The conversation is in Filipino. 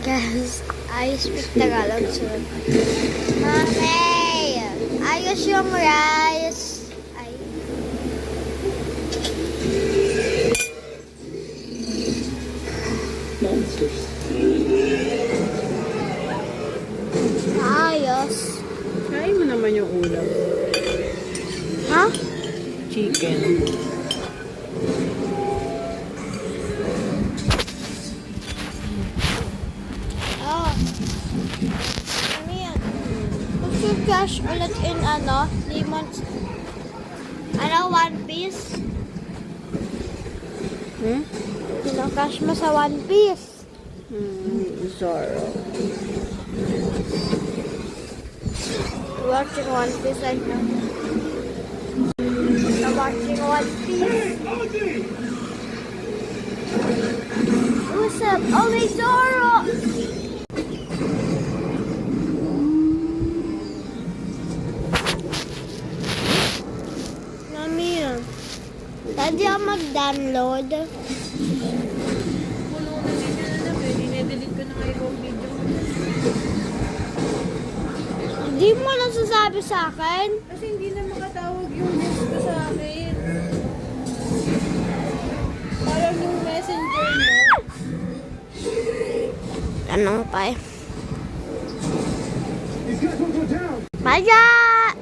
Guys, I speak Tagalog soon. Mami! Ayos yung rice. Ay. Ayos. Kain mo naman yung ulam. Ha? Chicken. Oh. Ano yan? Gusto cash ulit in lemon. One piece. Cash mo sa one piece. Zoro. Watching One Piece right now. I'm watching One Piece. What's up? Oh, may Zoro! Mami, pwede ako mag-download. Puno na din na lang eh. Dinedelete ko na nga yung video. Hindi mo nasasabi sa akin. Kasi hindi na makatawag yung guest ko sa akin. Parang yung messenger mo. Anong pa eh? Bye, guys!